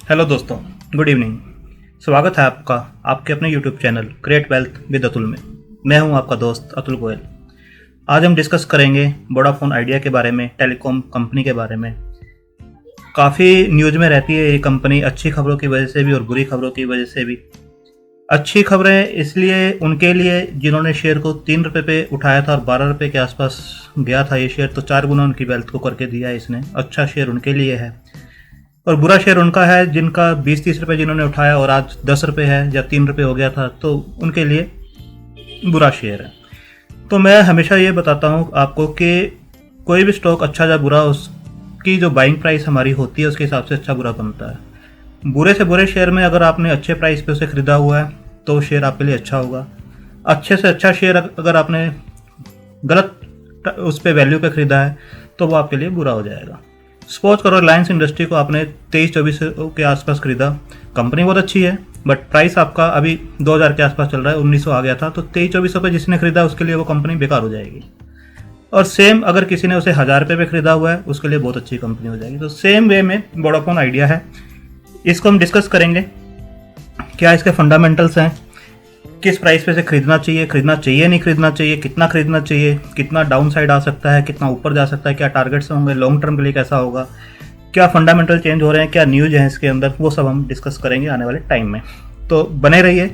Hello दोस्तों, good evening. स्वागत है आपका आपके अपने YouTube channel create wealth with Atul में। मैं हूं आपका दोस्त अतुल गोयल। आज हम डिस्कस करेंगे वोडाफोन आइडिया के बारे में, टेलीकॉम कंपनी के बारे में। काफ़ी न्यूज़ में रहती है ये कंपनी, अच्छी खबरों की वजह से भी और बुरी खबरों की वजह से भी। अच्छी खबरें इसलिए उनके लिए जिन्होंने शेयर को 3 रुपये पे उठाया था और 12 रुपये के आसपास गया था ये शेयर, तो 4 गुना उनकी वेल्थ को करके दिया है इसने। अच्छा शेयर उनके लिए है। और बुरा शेयर उनका है जिनका 20-30 रुपये जिन्होंने उठाया और आज 10 रुपये है या 3 रुपये हो गया था, तो उनके लिए बुरा शेयर है। तो मैं हमेशा ये बताता हूँ आपको कि कोई भी स्टॉक अच्छा या बुरा, उसकी जो बाइंग प्राइस हमारी होती है उसके हिसाब से अच्छा बुरा बनता है। बुरे से बुरे शेयर में अगर आपने अच्छे प्राइस पे उसे ख़रीदा हुआ है तो शेयर आपके लिए अच्छा होगा। अच्छे से अच्छा शेयर अगर आपने गलत उस पर वैल्यू पे ख़रीदा है तो वो आपके लिए बुरा हो जाएगा। सपोज करो रिलायंस इंडस्ट्री को आपने 23-24 के आसपास खरीदा। कंपनी बहुत अच्छी है बट प्राइस आपका अभी 2000 के आसपास चल रहा है, 1900 आ गया था, तो 23-24 पे जिसने खरीदा उसके लिए वो कंपनी बेकार हो जाएगी। और सेम अगर किसी ने उसे 1000 रुपये पे खरीदा हुआ है उसके लिए बहुत अच्छी कंपनी हो जाएगी। तो सेम वे में वोडाफोन आइडिया है, इसको हम डिस्कस करेंगे। क्या इसके फंडामेंटल्स हैं, किस प्राइस पे से खरीदना चाहिए नहीं खरीदना चाहिए, कितना खरीदना चाहिए, कितना डाउन साइड आ सकता है, कितना ऊपर जा सकता है, क्या टारगेट्स होंगे, लॉन्ग टर्म के लिए कैसा होगा, क्या फंडामेंटल चेंज हो रहे हैं, क्या न्यूज़ है इसके अंदर, वो सब हम डिस्कस करेंगे आने वाले टाइम में। तो बने रहिए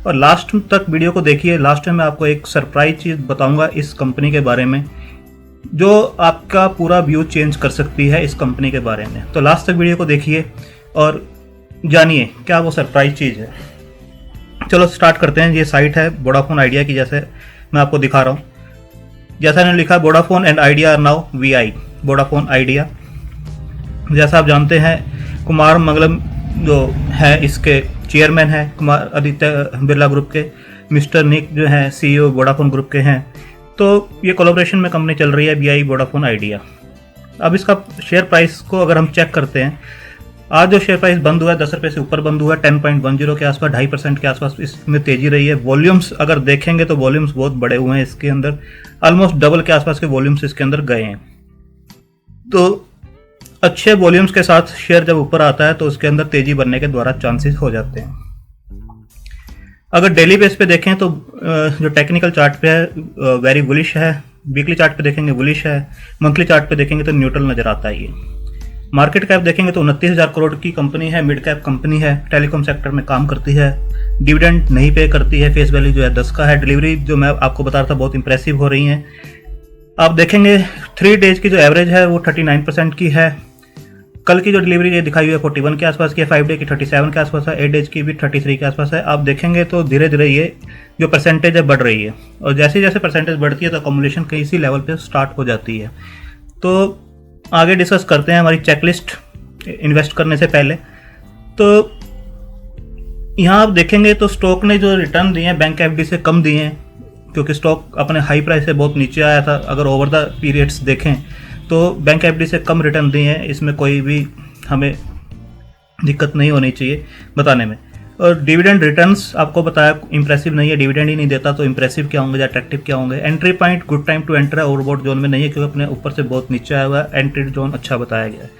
और लास्ट तक वीडियो को देखिए। लास्ट में मैं आपको एक सरप्राइज चीज़ बताऊँगा इस कंपनी के बारे में जो आपका पूरा व्यू चेंज कर सकती है इस कंपनी के बारे में। तो लास्ट तक वीडियो को देखिए और जानिए क्या वो सरप्राइज चीज़ है। चलो स्टार्ट करते हैं। ये साइट है वोडाफोन आइडिया की, जैसे मैं आपको दिखा रहा हूँ। जैसा इन्होंने लिखा, Vodafone and Idea are now Vi. Vodafone Idea, जैसा आप जानते हैं कुमार मंगलम जो है इसके चेयरमैन हैं, कुमार आदित्य बिरला ग्रुप के। मिस्टर निक जो हैं सीईओ वोडाफोन ग्रुप के हैं। तो ये कोलैबोरेशन में कंपनी चल रही है वीआई वोडाफोन आइडिया। अब इसका शेयर प्राइस को अगर हम चेक करते हैं, आज जो शेयर प्राइस बंद हुआ है 10 रुपये से ऊपर बंद हुआ है, 10.10 के आसपास, 2.5% के आसपास इसमें तेजी रही है। वॉल्यूम्स अगर देखेंगे तो वॉल्यूम्स बहुत बड़े हुए हैं इसके अंदर, ऑलमोस्ट डबल के आसपास के वॉल्यूम्स इसके अंदर गए हैं। तो अच्छे वॉल्यूम्स के साथ शेयर जब ऊपर आता है तो उसके अंदर तेजी बनने के द्वारा चांसेस हो जाते हैं। अगर डेली बेस पे देखें तो जो टेक्निकल चार्ट पे है वेरी बुलिश है, वीकली चार्ट पे देखेंगे बुलिश है, मंथली चार्ट पे देखेंगे तो न्यूट्रल नजर आता है। ये मार्केट कैप देखेंगे तो 29,000 करोड़ की कंपनी है, मिड कैप कंपनी है, टेलीकॉम सेक्टर में काम करती है, डिविडेंड नहीं पे करती है, फेस वैल्यू जो है 10 का है। डिलीवरी जो मैं आपको बता रहा था बहुत इंप्रेसिव हो रही है। आप देखेंगे 3 डेज की जो एवरेज है वो 39% की है। कल की जो डिलीवरी ये दिखाई हुई है 41 के आसपास की है, 5 डे की 37 के आसपास है, 8 डेज की भी 33 के आसपास है। आप देखेंगे तो धीरे धीरे ये जो परसेंटेज है बढ़ रही है और जैसे जैसे परसेंटेज बढ़ती है तो अकोमुलेशन कहीं इसी लेवल पे स्टार्ट हो जाती है। तो आगे डिस्कस करते हैं हमारी चेकलिस्ट इन्वेस्ट करने से पहले। तो यहाँ आप देखेंगे तो स्टॉक ने जो रिटर्न दिए हैं बैंक एफडी से कम दिए हैं, क्योंकि स्टॉक अपने हाई प्राइस से बहुत नीचे आया था। अगर ओवर द पीरियड्स देखें तो बैंक एफडी से कम रिटर्न दिए हैं, इसमें कोई भी हमें दिक्कत नहीं होनी चाहिए बताने में। और डिविडेंड रिटर्न्स आपको बताया इंप्रेसिव नहीं है, डिविडेंड ही नहीं देता तो इंप्रेसिव क्या होंगे या अट्रैक्टिव क्या होंगे। Entry point good time to enter है, ओवरबॉट जोन में नहीं है क्योंकि अपने ऊपर से बहुत नीचे आया हुआ है। एंट्री जोन अच्छा बताया गया है।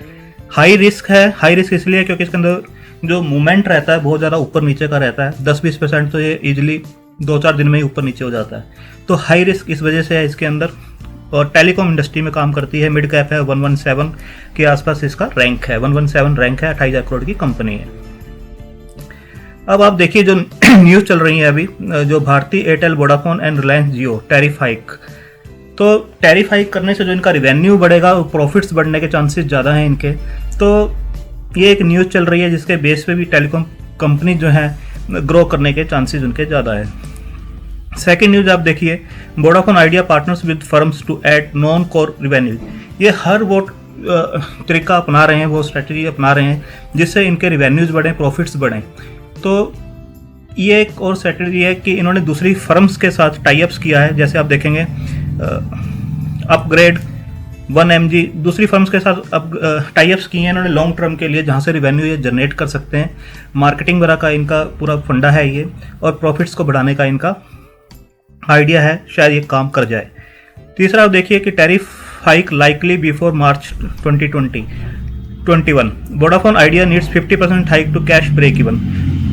हाई रिस्क है, हाई रिस्क इसलिए क्योंकि इसके अंदर जो मूवमेंट रहता है बहुत ज़्यादा ऊपर नीचे का रहता है। 10-20% तो ये ईजिली 2-4 दिन में ही ऊपर नीचे हो जाता है। तो हाई रिस्क इस वजह से है इसके अंदर। और टेलीकॉम इंडस्ट्री में काम करती है, मिड कैप है, 117 के आसपास इसका रैंक है, 117 रैंक है, 28,000 करोड़ की कंपनी है। अब आप देखिए जो न्यूज़ चल रही है अभी, जो Bharti Airtel Vodafone and Reliance Jio tariff hike. तो टैरिफ हाइक करने से जो इनका रिवेन्यू बढ़ेगा और प्रॉफिट्स बढ़ने के चांसेस ज़्यादा हैं इनके। तो ये एक न्यूज़ चल रही है जिसके बेस पे भी टेलीकॉम कंपनी जो है ग्रो करने के चांसेस उनके ज़्यादा है। सेकेंड न्यूज़ आप देखिए, Vodafone Idea partners with firms to add non core revenue. ये हर वो तरीका अपना रहे हैं, वो स्ट्रेटजी अपना रहे हैं जिससे इनके रिवेन्यूज़ बढ़ें, प्रॉफिट्स बढ़ें। तो ये एक और स्ट्रेटजी है कि इन्होंने दूसरी फर्म्स के साथ टाई अप्स किया है। जैसे आप देखेंगे अपग्रेड 1mg दूसरी फर्म्स के साथ अब टाई अप्स किए हैं इन्होंने लॉन्ग टर्म के लिए, जहाँ से रिवेन्यू ये जनरेट कर सकते हैं। मार्केटिंग वगैरह का इनका पूरा फंडा है ये, और प्रॉफिट्स को बढ़ाने का इनका आइडिया है, शायद ये काम कर जाए। तीसरा आप देखिए कि tariff hike likely before March 2020। 21 Vodafone Idea needs 50% hike to cash break even.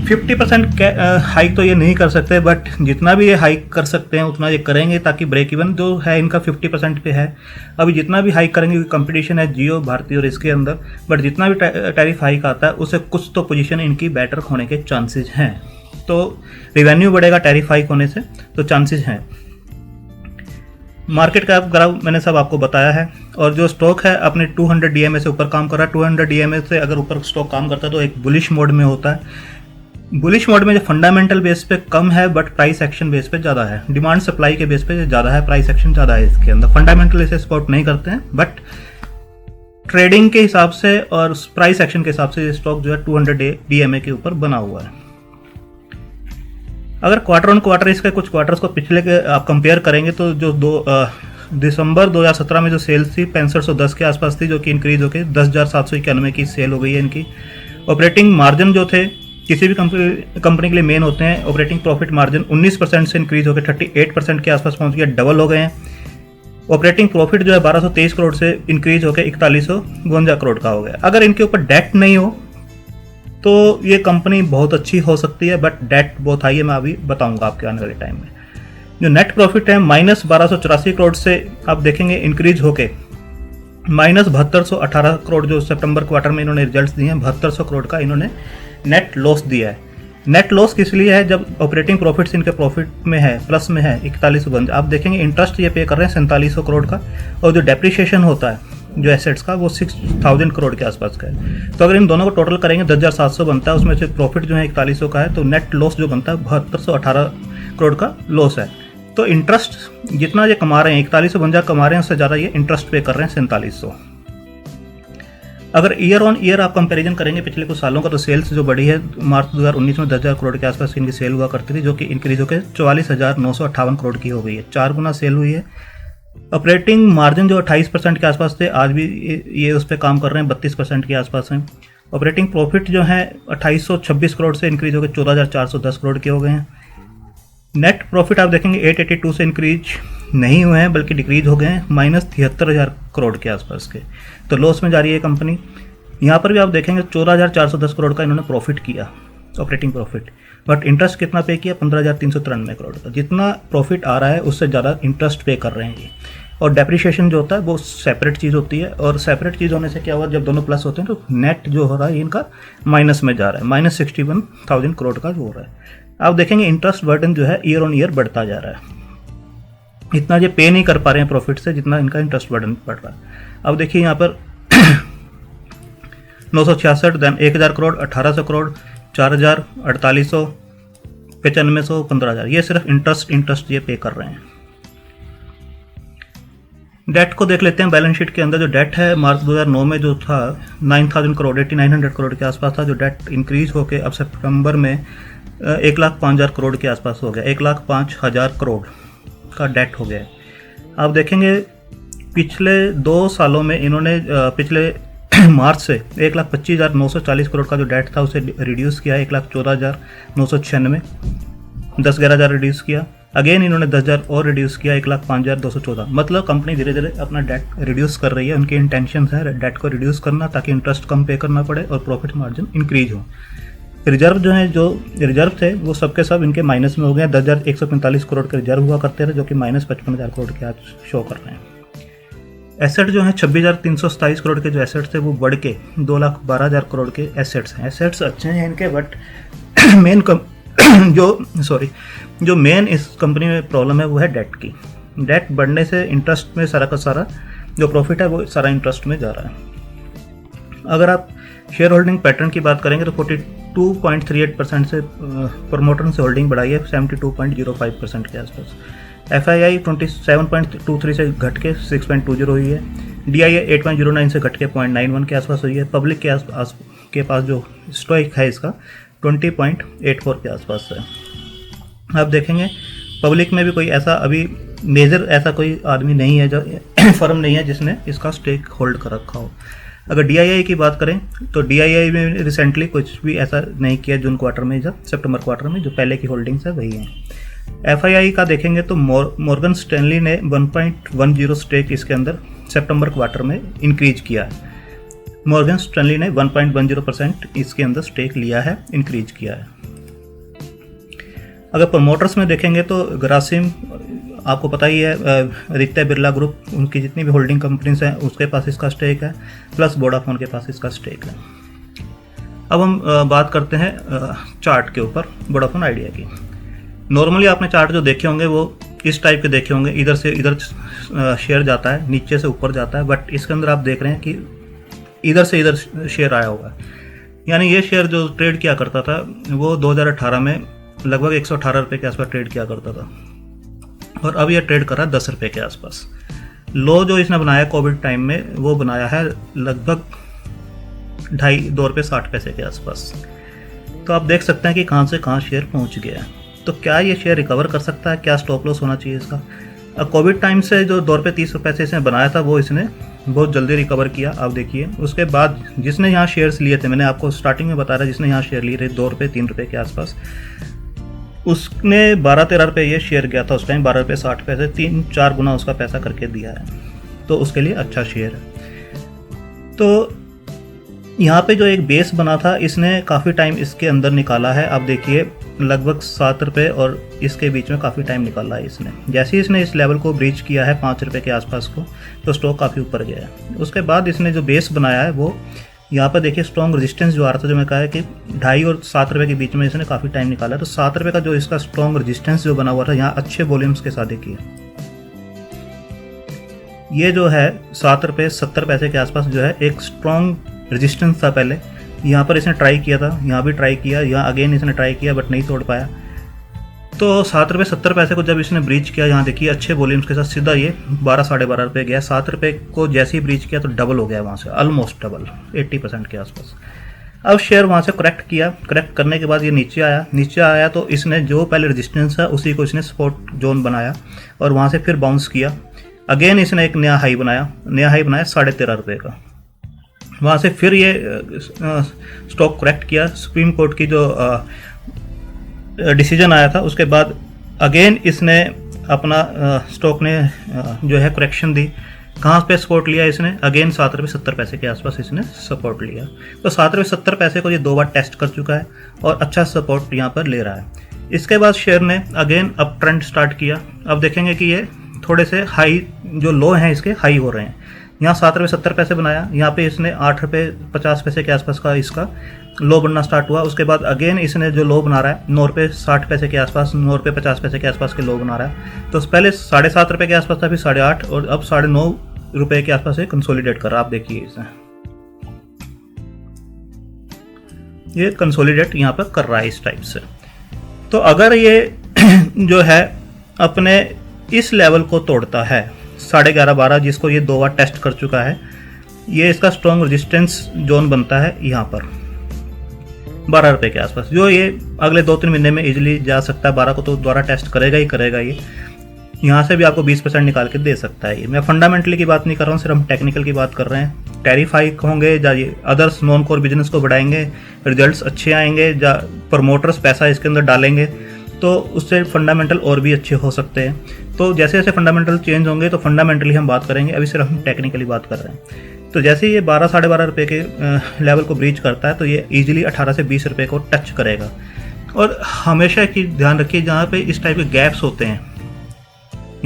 50% hike तो ये नहीं कर सकते, बट जितना भी ये हाइक कर सकते हैं उतना ये करेंगे ताकि ब्रेक इवन जो है इनका 50% पे है। अभी जितना भी हाइक करेंगे, कंपटीशन है जियो, भारती और इसके अंदर, बट जितना भी टैरिफ हाइक आता है उससे कुछ तो पोजीशन इनकी बेटर होने के चांसेस हैं। तो रिवेन्यू बढ़ेगा टैरिफ हाइक होने से, तो चांसेस हैं। मार्केट कैप ग्राफ मैंने सब आपको बताया है, और जो स्टॉक है अपने 200 DMA से ऊपर काम कर रहा है। 200 DMA से अगर ऊपर स्टॉक काम करता है तो एक बुलिश मोड में होता है। बुलिश मोड में जो फंडामेंटल बेस पे कम है बट प्राइस एक्शन बेस पे ज़्यादा है। डिमांड सप्लाई के बेस पे ज़्यादा है, प्राइस एक्शन ज़्यादा है इसके अंदर। फंडामेंटल इसे सपोर्ट नहीं करते हैं, बट ट्रेडिंग के हिसाब से और प्राइस एक्शन के हिसाब से ये स्टॉक जो है 200 DMA के ऊपर बना हुआ है। अगर क्वार्टर ऑन क्वार्टर इसके कुछ क्वार्टर्स को पिछले के आप कंपेयर करेंगे तो जो दिसंबर 2017 में जो सेल्स थी 6510 के आसपास थी, जो कि इंक्रीज होकर 10,791 की सेल हो गई है इनकी। ऑपरेटिंग मार्जिन जो थे किसी भी कंपनी के लिए मेन होते हैं, ऑपरेटिंग प्रॉफिट मार्जिन 19% से इंक्रीज होकर 38% के आसपास पहुंच गया, डबल हो गए हैं। ऑपरेटिंग प्रॉफिट जो है 1223 करोड़ से इंक्रीज होकर 4152 करोड़ का हो गया। अगर इनके ऊपर डेट नहीं हो तो ये कंपनी बहुत अच्छी हो सकती है, बट डेट बहुत हाई है, मैं अभी बताऊंगा आपके आने वाले टाइम में। जो नेट प्रॉफिट है -1284 करोड़ से आप देखेंगे इंक्रीज होके -7218 करोड़, जो सितंबर क्वार्टर में इन्होंने रिजल्ट्स दिए हैं 7200 करोड़ का इन्होंने नेट लॉस दिया है। नेट लॉस किस लिए है? जब ऑपरेटिंग प्रॉफिट्स इनके प्रॉफिट में है, प्लस में है 4152, आप देखेंगे इंटरेस्ट ये पे कर रहे हैं 4700 करोड़ का, और जो डेप्रिसिएशन होता है जो एसेट्स का वो 6000 करोड़ के आसपास का है। तो अगर इन दोनों को टोटल करेंगे 10,700 बनता है, उसमें से प्रॉफिट जो है 4100 का है, तो नेट लॉस जो बनता है 7218 करोड़ का लॉस है। तो इंटरेस्ट जितना ये कमा रहे हैं 4152 कमा रहे हैं, उससे ज़्यादा ये इंटरेस्ट पे कर रहे हैं 4700। अगर ईयर ऑन ईयर आप कंपैरिजन करेंगे पिछले कुछ सालों का, तो सेल्स जो बढ़ी है मार्च 2019 में 10,000 करोड़ के आसपास इनकी सेल हुआ करती थी, जो कि इंक्रीज होकर 44,958 करोड़ की हो गई है, 4 गुना सेल हुई है। ऑपरेटिंग मार्जिन जो 28% के आसपास थे, आज भी ये उस पर काम कर रहे हैं, 32% के आसपास हैं। ऑपरेटिंग प्रॉफिट जो है 2826 करोड़ से इंक्रीज होकर 14,410 करोड़ के हो गए हैं। नेट प्रॉफिट आप देखेंगे 882 से इंक्रीज नहीं हुए हैं, बल्कि डिक्रीज हो गए हैं -73,000 करोड़ के आसपास के। तो लॉस में जा रही है कंपनी। यहाँ पर भी आप देखेंगे 14,410 करोड़ का इन्होंने प्रॉफिट किया, ऑपरेटिंग प्रॉफिट, बट इंटरेस्ट कितना पे किया? 15,393 करोड़ का। जितना प्रॉफिट आ रहा है उससे ज़्यादा इंटरेस्ट पे कर रहे हैं ये। और डेप्रिसिएशन जो होता है वो सेपरेट चीज़ होती है, और सेपरेट चीज़ होने से क्या हुआ, जब दोनों प्लस होते हैं तो नेट जो हो रहा है इनका माइनस में जा रहा है, -61,000 करोड़ का जो हो रहा है। आप देखेंगे इंटरेस्ट बर्डन जो है ईयर ऑन ईयर बढ़ता जा रहा है। इतना ये पे नहीं कर पा रहे हैं प्रॉफिट से जितना इनका इंटरेस्ट बर्डन बढ़ रहा है। अब देखिए यहाँ पर 966, देन 1,000 करोड़, 1,800 करोड़, 4,000, 4,800, 9500, 15,000, ये सिर्फ इंटरेस्ट ये पे कर रहे हैं। डेट को देख लेते हैं। बैलेंस शीट के अंदर जो डेट है मार्च 2009 में जो था 9,000 करोड़, 8,900 करोड़ के आसपास था, जो डेट इंक्रीज होकर अब सितंबर में 1,05,000 करोड़ के आसपास हो गया, 1,05,000 करोड़ का डेट हो गया। आप देखेंगे पिछले 2 सालों में इन्होंने पिछले मार्च से 1,25,940 करोड़ का जो डेट था उसे रिड्यूस किया, 1,14,996, 10-11,000 रिड्यूस किया। अगेन इन्होंने 10,000 और रिड्यूस किया, 1,05,214। मतलब कंपनी धीरे धीरे अपना डेट रिड्यूस कर रही है। उनकी इंटेंशन है डेट को रिड्यूस करना ताकि इंटरेस्ट कम पे करना पड़े और प्रॉफिट मार्जिन इंक्रीज हो। रिजर्व जो है, जो रिजर्व थे वो सबके सब इनके माइनस में हो गए। 10,145 करोड़ के रिजर्व हुआ करते थे, जो कि -55,000 करोड़ के आज शो कर रहे हैं। एसेट जो है 26,327 करोड़ के जो एसेट्स थे वो बढ़ के 2,12,000 करोड़ के एसेट्स हैं। एसेट्स अच्छे हैं इनके, बट मेन जो मेन इस कंपनी में प्रॉब्लम है वो है डेट की। डेट बढ़ने से इंटरेस्ट में सारा का सारा जो प्रॉफिट है वो सारा इंटरेस्ट में जा रहा है। अगर आप शेयर होल्डिंग पैटर्न की बात करेंगे तो 42.38% से प्रमोटर से होल्डिंग बढ़ाई है 72.05% के आसपास। FII 27.23 से घट के 6.20 हुई है। DIA 8.09 से घट के 0.91 के आसपास हुई है। पब्लिक के पास जो स्टॉक है इसका 20.84 के आसपास है। आप देखेंगे पब्लिक में भी कोई ऐसा अभी मेजर ऐसा कोई आदमी नहीं है, जो फर्म नहीं है जिसने इसका स्टेक होल्ड कर रखा हो। अगर DII की बात करें तो DII में रिसेंटली कुछ भी ऐसा नहीं किया जून क्वार्टर में, जब सितंबर क्वार्टर में जो पहले की होल्डिंग्स है वही हैं। FII का देखेंगे तो मॉर्गन स्टैनली ने 1.10 स्टेक इसके अंदर सितंबर क्वार्टर में इंक्रीज किया है। मॉर्गन स्टैनली ने 1.10% इसके अंदर स्टेक लिया है, इंक्रीज किया है। अगर प्रोमोटर्स में देखेंगे तो ग्रासिम आपको पता ही है, आदित्य बिरला ग्रुप, उनकी जितनी भी होल्डिंग कंपनीज हैं उसके पास इसका स्टेक है, प्लस वोडाफोन के पास इसका स्टेक है। अब हम बात करते हैं चार्ट के ऊपर वोडाफोन आइडिया की। नॉर्मली आपने चार्ट जो देखे होंगे वो इस टाइप के देखे होंगे, इधर से इधर शेयर जाता है, नीचे से ऊपर जाता है, बट इसके अंदर आप देख रहे हैं कि इधर से इधर शेयर आया हुआ है। यानी ये शेयर जो ट्रेड किया करता था वो 2018 में लगभग 118 रुपये के आसपास ट्रेड किया करता था, और अब ये ट्रेड कर रहा है 10 रुपये के आसपास। लो जो इसने बनाया कोविड टाइम में वो बनाया है लगभग 2.5 रुपये 60 पैसे के आसपास। तो आप देख सकते हैं कि कहाँ से कहाँ शेयर पहुँच गया है। तो क्या ये शेयर रिकवर कर सकता है, क्या स्टॉप लॉस होना चाहिए इसका? कोविड टाइम से जो 2 रुपये 30 पैसे इसने बनाया था वो इसने बहुत जल्दी रिकवर किया। आप देखिए उसके बाद जिसने यहाँ शेयर्स लिए थे, मैंने आपको स्टार्टिंग में बताया, जिसने यहाँ शेयर लिए थे 2 रुपये 3 रुपये के आसपास, उसने 12-13 रुपये ये शेयर गया था उस टाइम, 12 रुपये 60 पैसे, 3-4 गुना उसका पैसा करके दिया है। तो उसके लिए अच्छा शेयर है। तो यहाँ पे जो एक बेस बना था इसने काफ़ी टाइम इसके अंदर निकाला है। आप देखिए लगभग 7 रुपये और इसके बीच में काफ़ी टाइम निकाला है इसने। जैसे ही इसने इस लेवल को ब्रीच किया है 5 रुपये के आसपास को, तो स्टॉक काफ़ी ऊपर गया है। उसके बाद इसने जो बेस बनाया है वो यहाँ पर देखिए स्ट्रॉन्ग रेजिस्टेंस जो आ रहा था, जो मैं कहा है कि 2.5 और 7 रुपये के बीच में इसने काफ़ी टाइम निकाला है। तो 7 रुपये का जो इसका स्ट्रॉन्ग रेजिस्टेंस जो बना हुआ था, यहाँ अच्छे वॉल्यूम्स के साथ देखिए ये जो है 7 रुपये 70 पैसे के आसपास जो है एक स्ट्रॉन्ग रेजिस्टेंस था। पहले यहाँ पर इसने ट्राई किया था, यहाँ भी ट्राई किया, यहाँ अगेन इसने ट्राई किया बट नहीं तोड़ पाया। तो 7 रुपये 70 पैसे को जब इसने ब्रीच किया, यहाँ देखिए अच्छे वॉल्यूम्स के साथ सीधा ये 12-12.5 रुपये गया। 7 रुपये को जैसे ही ब्रीच किया तो डबल हो गया वहाँ से, ऑलमोस्ट डबल, 80% के आसपास। अब शेयर वहाँ से करेक्ट किया, करेक्ट करने के बाद ये नीचे आया तो इसने जो पहले रेजिस्टेंस है उसी को इसने सपोर्ट जोन बनाया और वहाँ से फिर बाउंस किया। अगेन इसने एक नया हाई बनाया 13.5 रुपये का। वहाँ से फिर ये स्टॉक करेक्ट किया। सुप्रीम कोर्ट की जो डिसीजन आया था उसके बाद अगेन इसने अपना स्टॉक ने जो है करेक्शन दी। कहाँ पे सपोर्ट लिया इसने? अगेन 7 रुपये 70 पैसे के आसपास इसने सपोर्ट लिया। तो 7 रुपये 70 पैसे को ये 2 बार टेस्ट कर चुका है और अच्छा सपोर्ट यहाँ पर ले रहा है। इसके बाद शेयर ने अगेन अप ट्रेंड स्टार्ट किया। अब देखेंगे कि ये थोड़े से हाई जो लो हैं इसके हाई हो रहे हैं। यहाँ 7 रुपये 70 पैसे बनाया, यहाँ पे इसने 8 रुपये 50 पैसे के आसपास का इसका लो बनना स्टार्ट हुआ। उसके बाद अगेन इसने जो लो बना रहा है 9 रुपये 60 पैसे के आसपास, 9 रुपये 50 पैसे के आसपास के लो बना रहा है। तो पहले 7.5 रुपये के आसपास था, फिर 8.5 और अब 9.5 रुपये के आसपास से कंसोलिडेट कर रहा है। आप देखिए इसे, ये कंसोलिडेट यहाँ पर कर रहा है इस टाइप से। तो अगर ये जो है अपने इस लेवल को तोड़ता है 11.5-12, जिसको ये 2 बार टेस्ट कर चुका है, ये इसका स्ट्रॉन्ग रेजिस्टेंस जोन बनता है यहाँ पर 12 रुपये के आसपास, जो ये अगले 2-3 महीने में इजीली जा सकता है। 12 को तो दोबारा टेस्ट करेगा ही करेगा। ये यहाँ से भी आपको 20% निकाल के दे सकता है। ये मैं फंडामेंटली की बात नहीं कर रहा हूँ, सिर्फ हम टेक्निकल की बात कर रहे हैं। टैरिफ हाइक होंगे या अदर्स नॉन कोर बिजनेस को बढ़ाएंगे, रिजल्ट्स अच्छे आएंगे, या प्रमोटर्स पैसा इसके अंदर डालेंगे तो उससे फंडामेंटल और भी अच्छे हो सकते हैं। तो जैसे जैसे फंडामेंटल चेंज होंगे तो फंडामेंटली हम बात करेंगे, अभी सिर्फ हम टेक्निकली बात कर रहे हैं। तो जैसे ये 12-12.5 रुपये के लेवल को ब्रीच करता है तो ये इजीली 18 से 20 रुपये को टच करेगा। और हमेशा की ध्यान रखिए, जहाँ पे इस टाइप के गैप्स होते हैं,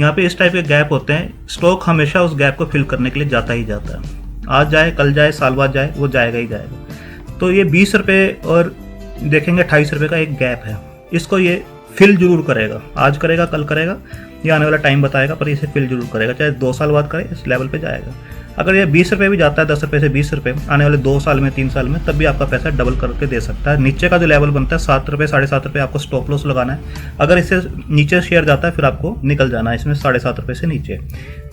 यहाँ पे इस टाइप के गैप होते हैं, स्टॉक हमेशा उस गैप को फिल करने के लिए जाता ही जाता है। आज जाए, कल जाए, साल बाद जाए, वो जाएगा ही जाएगा। तो ये 20 रुपये और देखेंगे 28 रुपये का एक गैप है, इसको ये फिल जरूर करेगा। आज करेगा, कल करेगा, ये आने वाला टाइम बताएगा, पर इसे फिल जरूर करेगा। चाहे 2 साल बाद करे, इस लेवल पे जाएगा। अगर ये 20 रुपये भी जाता है, 10 रुपये से 20 रुपये, आने वाले 2 साल में, 3 साल में, तब भी आपका पैसा डबल करके दे सकता है। नीचे का जो लेवल बनता है 7 रुपये 7.5 रुपये, आपको स्टॉप लॉस लगाना है। अगर इससे नीचे शेयर जाता है फिर आपको निकल जाना है इसमें 7.5 रुपये से नीचे।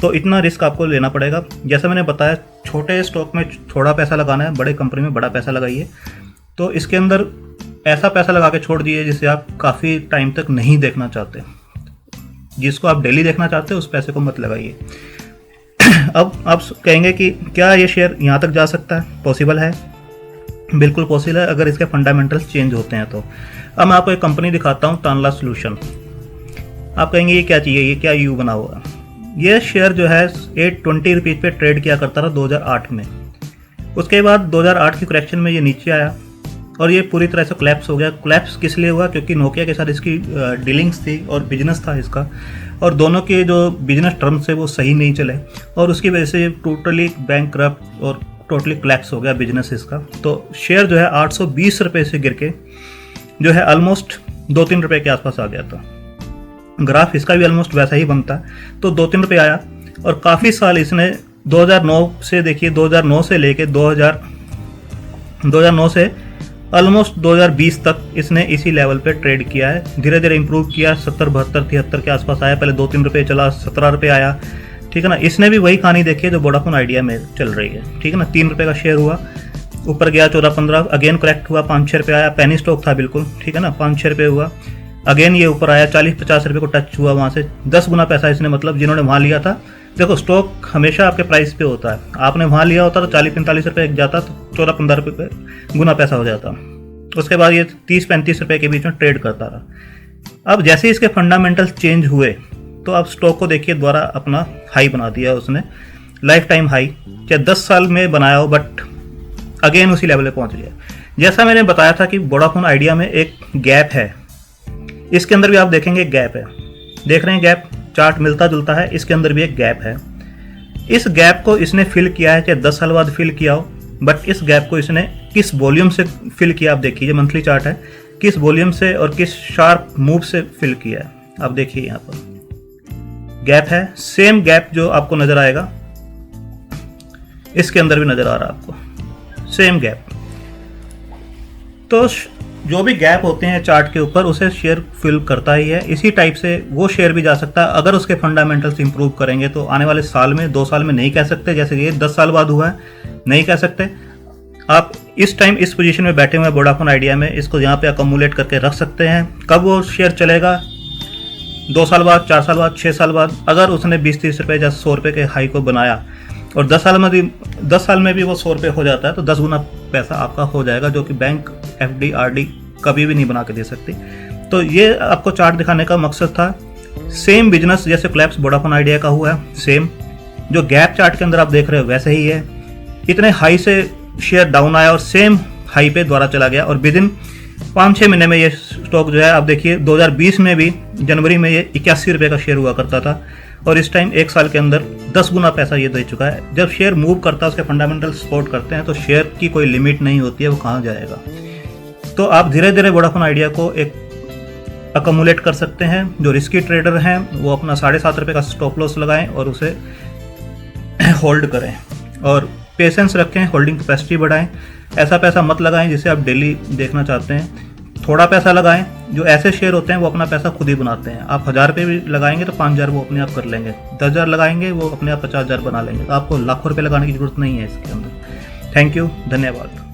तो इतना रिस्क आपको लेना पड़ेगा। जैसा मैंने बताया, छोटे स्टॉक में थोड़ा पैसा लगाना है, बड़े कंपनी में बड़ा पैसा लगाइए। तो इसके अंदर ऐसा पैसा लगा के छोड़ दिए जिसे आप काफ़ी टाइम तक नहीं देखना चाहते। जिसको आप डेली देखना चाहते हो उस पैसे को मत लगाइए। अब आप कहेंगे कि क्या ये शेयर यहाँ तक जा सकता है? पॉसिबल है, बिल्कुल पॉसिबल है, अगर इसके फंडामेंटल्स चेंज होते हैं तो। अब मैं आपको एक कंपनी दिखाता हूँ, तानला सॉल्यूशन। आप कहेंगे ये क्या चाहिए, ये क्या यू बना हुआ है? ये शेयर जो है 820 रुपीज़ पे ट्रेड किया करता था 2008 में। उसके बाद 2008 की करेक्शन में ये नीचे आया और ये पूरी तरह से कोलैप्स हो गया। कोलैप्स किस लिए हुआ? क्योंकि नोकिया के साथ इसकी डीलिंग्स थी और बिजनेस था इसका, और दोनों के जो बिजनेस टर्म्स थे वो सही नहीं चले और उसकी वजह से टोटली बैंकक्रप्ट और टोटली कोलैप्स हो गया बिजनेस इसका। तो शेयर जो है 820 रुपये से गिर के जो है ऑलमोस्ट 2-3 रुपये के आसपास आ गया था। ग्राफ इसका भी ऑलमोस्ट वैसा ही बनता, तो 2-3 रुपये आया और काफ़ी साल इसने 2009 से, देखिए 2009 से लेके 2009 से ऑलमोस्ट 2020 तक इसने इसी लेवल पे ट्रेड किया है। धीरे धीरे इंप्रूव किया, 70, 72, 73 के आसपास आया, पहले 2-3 रुपये चला, 17 रुपये आया, ठीक है ना। इसने भी वही कहानी देखी है जो वोडाफोन आइडिया में चल रही है, ठीक है ना। 3 रुपये का शेयर हुआ, ऊपर गया 14-15, अगेन करेक्ट हुआ, 5-6 रुपये आया, पेनी स्टॉक था बिल्कुल, ठीक है ना, 5-6 रुपये हुआ, अगेन ये ऊपर आया, 40-50 रुपये को टच हुआ, वहाँ से 10 गुना पैसा इसने, मतलब जिन्होंने वहाँ लिया था, देखो स्टॉक हमेशा आपके प्राइस पे होता है, आपने वहाँ लिया होता तो 40-45 रुपये जाता तो 14-15 रुपये गुना पैसा हो जाता। उसके बाद ये 30-35 रुपये के बीच में ट्रेड करता रहा। अब जैसे इसके फंडामेंटल्स चेंज हुए तो अब स्टॉक को देखिए दोबारा अपना हाई बना दिया उसने, लाइफ टाइम हाई, चाहे 10 साल में बनाया हो, बट अगेन उसी लेवल पे पहुंच गया। जैसा मैंने बताया था कि वोडाफोन आइडिया में एक गैप है, इसके अंदर भी आप देखेंगे एक गैप है, देख रहे हैं गैप, चार्ट मिलता जुलता है, इसके अंदर भी एक गैप है। इस गैप को इसने फिल किया है, चाहे 10 साल बाद फिल किया हो, बट इस गैप को इसने किस वॉल्यूम से फिल किया, आप देखिए मंथली चार्ट है, किस वॉल्यूम से और किस शार्प मूव से फिल किया है। आप देखिए यहाँ पर गैप है, सेम गैप जो आपको नजर आएगा इसके अंदर भी नजर आ रहा है आपको, सेम गैप। तो जो भी गैप होते हैं चार्ट के ऊपर उसे शेयर फिल करता ही है। इसी टाइप से वो शेयर भी जा सकता है अगर उसके फंडामेंटल्स इंप्रूव करेंगे तो आने वाले साल में, 2 साल में नहीं कह सकते, जैसे ये 10 साल बाद हुआ है नहीं कह सकते। आप इस टाइम इस पोजीशन में बैठे हुए हैं वोडाफोन आइडिया में, इसको यहाँ पे अकोमुलेट करके रख सकते हैं। कब वो शेयर चलेगा? 2 साल बाद, 4 साल बाद, 6 साल बाद। अगर उसने 20-30 रुपये या 100 रुपये के हाई को बनाया और 10 साल में भी वो 100 रुपये हो जाता है तो 10 गुना पैसा आपका हो जाएगा, जो कि बैंक FD RD कभी भी नहीं बना के दे सकती। तो ये आपको चार्ट दिखाने का मकसद था। सेम बिजनेस जैसे कोलैप्स वोडाफोन आइडिया का हुआ है, सेम जो गैप चार्ट के अंदर आप देख रहे हो वैसे ही है। इतने हाई से शेयर डाउन आया और सेम हाई पे द्वारा चला गया और विद इन 5-6 महीने में ये स्टॉक जो है, आप देखिए 2020 में भी जनवरी में ये 81 रुपये का शेयर हुआ करता था और इस टाइम 1 साल के अंदर 10 गुना पैसा ये दे चुका है। जब शेयर मूव करता है, उसके फंडामेंटल सपोर्ट करते हैं, तो शेयर की कोई लिमिट नहीं होती है वो कहाँ जाएगा। तो आप धीरे धीरे वोडाफोन आइडिया को एक अकोमुलेट कर सकते हैं। जो रिस्की ट्रेडर हैं वो अपना 7.5 रुपये का स्टॉप लॉस लगाएं और उसे होल्ड करें और पेशेंस रखें, होल्डिंग कैपेसिटी बढ़ाएं। ऐसा पैसा मत लगाएं जिसे आप डेली देखना चाहते हैं। थोड़ा पैसा लगाएं। जो ऐसे शेयर होते हैं वो अपना पैसा खुद ही बनाते हैं। आप 1000 रुपये भी लगाएंगे तो 5000 वो अपने आप कर लेंगे, 10,000 लगाएंगे वो अपने आप 50,000 बना लेंगे। तो आपको लाखों रुपये लगाने की जरूरत नहीं है इसके अंदर। थैंक यू, धन्यवाद।